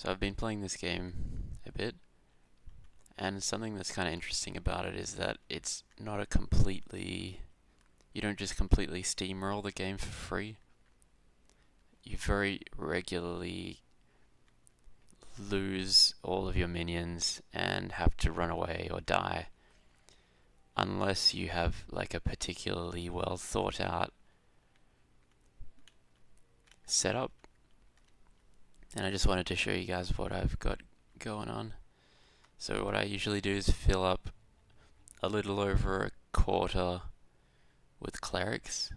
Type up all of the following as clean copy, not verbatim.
So I've been playing this game a bit, and something that's kind of interesting about it is that it's not a completely... You don't just completely steamroll the game for free. You very regularly lose all of your minions and have to run away or die, unless you have like a particularly well thought out setup. And I just wanted to show you guys what I've got going on. So what I usually do is fill up a little over a quarter with clerics.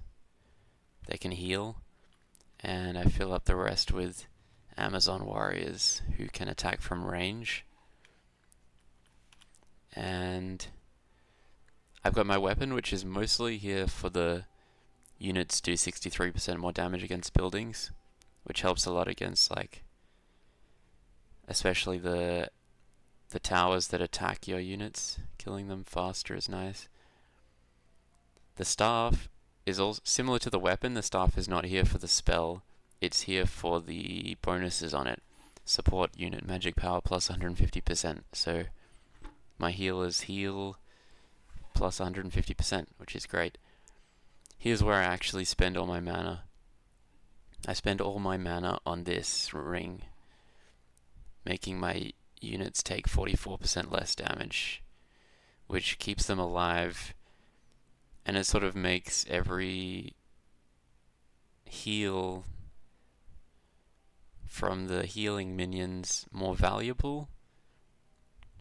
They can heal, and I fill up the rest with Amazon warriors who can attack from range. And I've got my weapon, which is mostly here for the units do 63% more damage against buildings, which helps a lot against like especially the towers that attack your units. Killing them faster is nice. The staff is also similar to the weapon. The staff is not here for the spell. It's here for the bonuses on it. Support unit magic power plus 150%. So my healers heal plus 150%, which is great. Here's where I actually spend all my mana. I spend all my mana on this ring, making my units take 44% less damage, which keeps them alive, and it sort of makes every heal from the healing minions more valuable,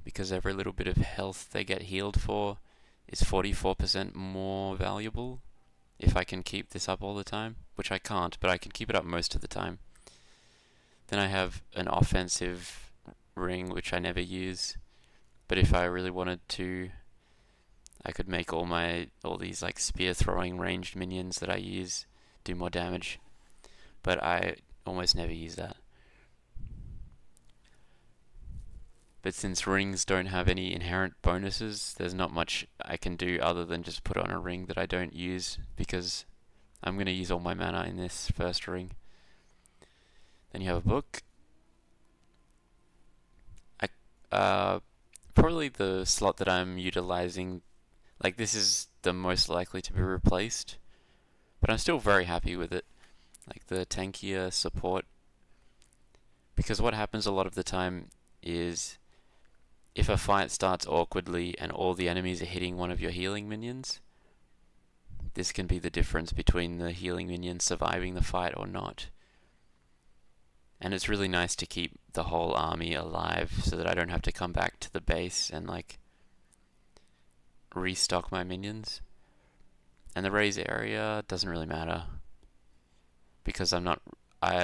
because every little bit of health they get healed for is 44% more valuable if I can keep this up all the time, which I can't, but I can keep it up most of the time. Then I have an offensive ring, which I never use, but if I really wanted to, I could make all these like spear throwing ranged minions that I use do more damage, but I almost never use that. But since rings don't have any inherent bonuses, there's not much I can do other than just put on a ring that I don't use, because I'm going to use all my mana in this first ring. Then you have a book. Probably the slot that I'm utilizing, like this is the most likely to be replaced, but I'm still very happy with it. Like the tankier support, because what happens a lot of the time is if a fight starts awkwardly and all the enemies are hitting one of your healing minions, this can be the difference between the healing minions surviving the fight or not. And it's really nice to keep the whole army alive so that I don't have to come back to the base and like restock my minions. And the raise area doesn't really matter, because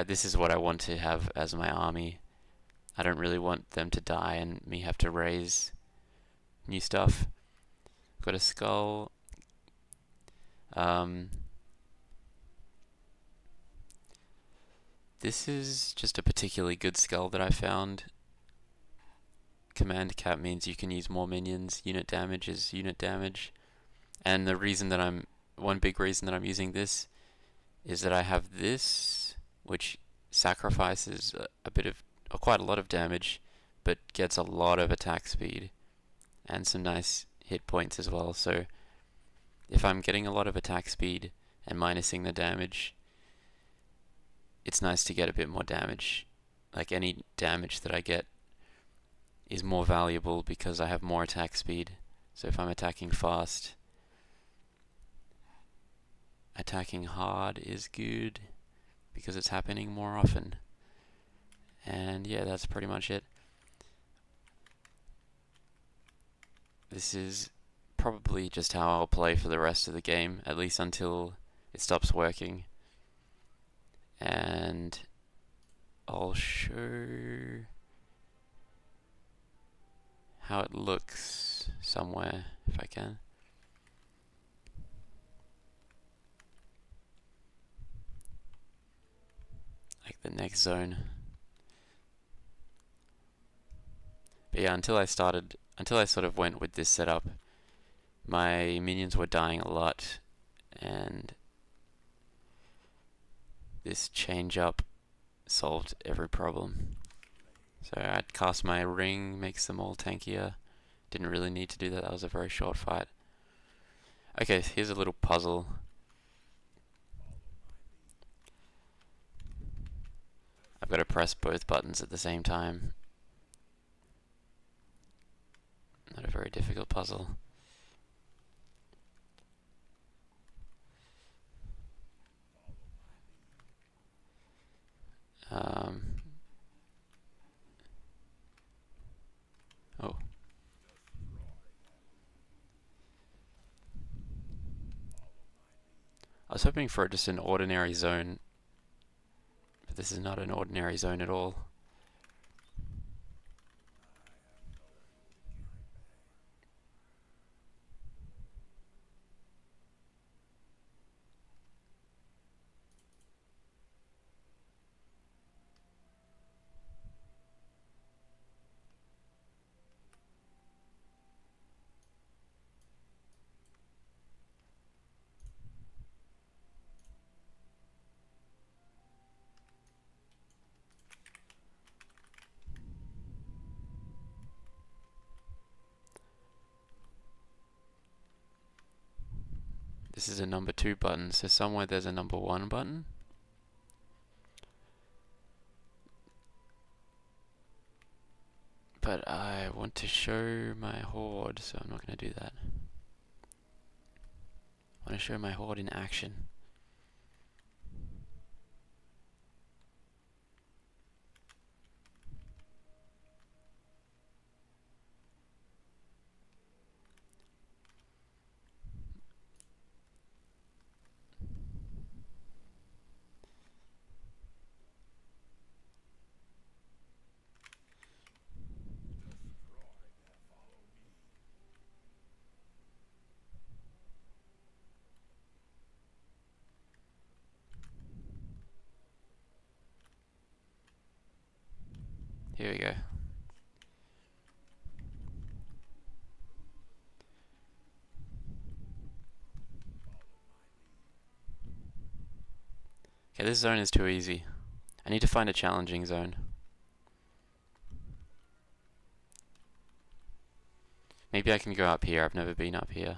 this is what I want to have as my army. I don't really want them to die and me have to raise new stuff. Got a skull. This is just a particularly good skull that I found. Command cap means you can use more minions. Unit damage is unit damage. And one big reason that I'm using this is that I have this, which sacrifices quite a lot of damage, but gets a lot of attack speed and some nice hit points as well. So if I'm getting a lot of attack speed and minusing the damage, it's nice to get a bit more damage. Like any damage that I get is more valuable because I have more attack speed. So if I'm attacking fast, attacking hard is good because it's happening more often. And yeah, that's pretty much it. This is probably just how I'll play for the rest of the game, at least until it stops working. And I'll show how it looks somewhere, if I can. Like the next zone. But yeah, until I sort of went with this setup, my minions were dying a lot, and this change up solved every problem. So I'd cast my ring, makes them all tankier. Didn't really need to do that, that was a very short fight. Okay, here's a little puzzle. I've got to press both buttons at the same time. Not a very difficult puzzle. Oh. I was hoping for just an ordinary zone, but this is not an ordinary zone at all. This is a number 2 button, so somewhere there's a number 1 button. But I want to show my horde, so I'm not going to do that. I want to show my horde in action. Here we go. Okay, this zone is too easy. I need to find a challenging zone. Maybe I can go up here, I've never been up here.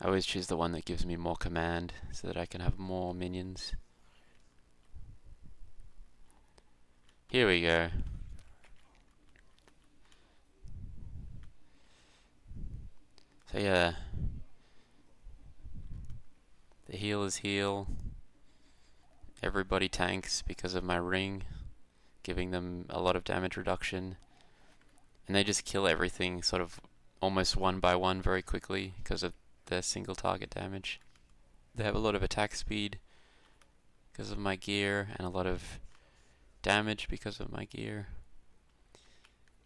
I always choose the one that gives me more command, so that I can have more minions. Here we go. So yeah, the healers heal. Everybody tanks because of my ring, giving them a lot of damage reduction. And they just kill everything sort of almost one by one very quickly because of their single target damage. They have a lot of attack speed because of my gear, and a lot of damage because of my gear.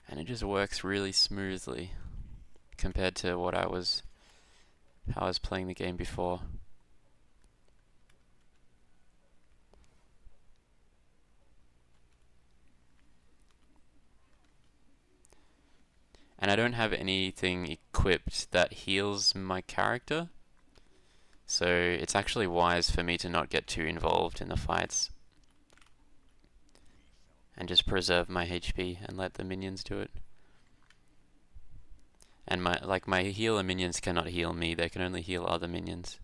And it just works really smoothly compared to how I was playing the game before. And I don't have anything equipped that heals my character, so it's actually wise for me to not get too involved in the fights and just preserve my HP and let the minions do it. And my healer minions cannot heal me, they can only heal other minions.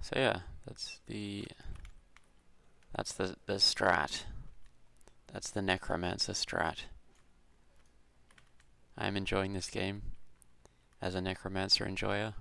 So yeah, that's the strat. That's the Necromancer strat. I'm enjoying this game as a Necromancer enjoyer.